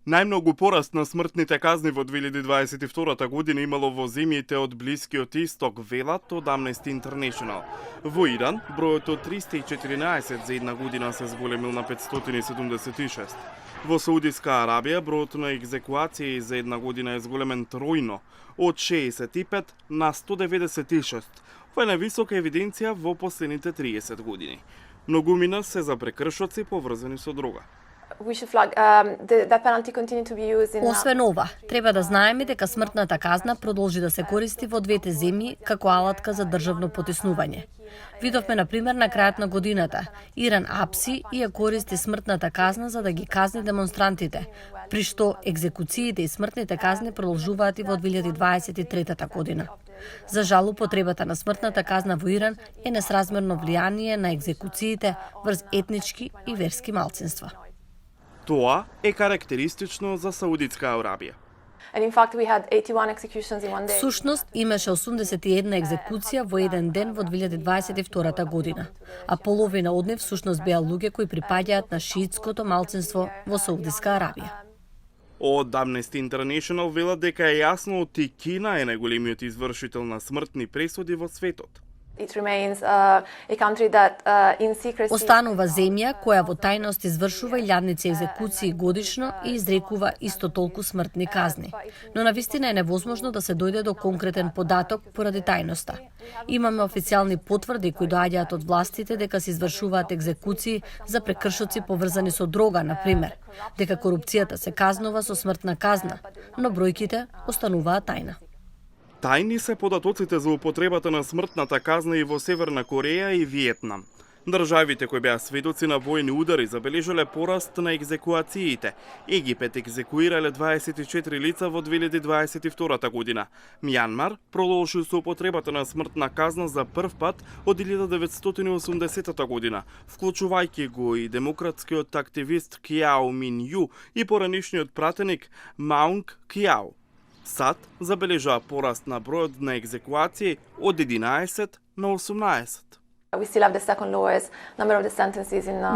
Најмногу пораст на смртните казни во 2022 година имало во земјите од Блискиот Исток, велат од Amnesty International. Во Иран, бројот од 314 за една година се зголемил на 576. Во Саудиска Арабија, бројот на екзекуации за една година е зголемен тројно, од 65 на 196. Ова е највисока евиденција во последните 30 години. Многумина се за прекршоци поврзани со дрога. Освен ова, треба да знаеме дека смртната казна продолжи да се користи во двете земји како алатка за државно потиснување. Видовме, например, на крајот на годината, Иран апси и ја користи смртната казна за да ги казни демонстрантите, при што екзекуциите и смртните казни продолжуваат и во 2023 година. За жал, употребата на смртната казна во Иран е несразмерно влијание на екзекуциите врз етнички и верски малцинства. Тоа е карактеристично за Саудитска Арабија. Всушност, имаше 81 екзекуција во еден ден во 2022 година, а половина од нив всушност беа луѓе кои припаѓаат на шиитското малцинство во Саудитска Арабија. Од Amnesty International велат дека е јасно од и Кина е најголемиот извршител на смртни пресуди во светот. Останува земја која во тајност извршува илјадници екзекуции годишно и изрекува исто толку смртни казни. Но навистина е невозможно да се дојде до конкретен податок поради тајноста. Имаме официјални потврди кои доаѓаат од властите дека се извршуваат екзекуции за прекршоци поврзани со дрога, например, дека корупцијата се казнува со смртна казна, но бројките остануваат тајна. Тајни се податоците за употребата на смртната казна и во Северна Кореја и Виетнам. Државите кои беа сведоци на војни удари забележале пораст на екзекуациите. Египет екзекуирале 24 лица во 2022 година. Мјанмар продолжи со употребата на смртна казна за прв пат од 1980 година, вклучувајќи го и демократскиот активист Кјао Мин Ју и поранешниот пратеник Маунг Кјао. САД забележаа пораст на бројот на екзекуации од 11 на 18.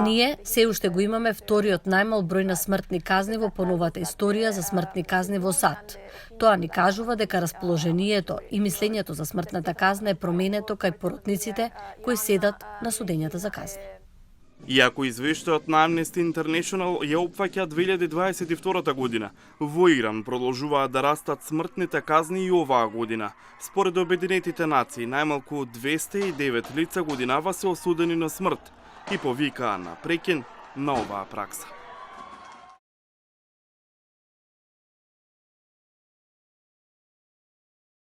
Ние се уште го имаме вториот најмал број на смртни казни во поновата историја за смртни казни во САД. Тоа ни кажува дека расположението и мислењето за смртната казна е променето кај поротниците кои седат на судењата за казни. Иако извештајот на Amnesty International ја опфаќа 2022 година, во Иран продолжуваат да растат смртните казни и оваа година. Според Обединетите нации, најмалку 209 лица годинава се осудени на смрт и повикаа на прекин на оваа пракса.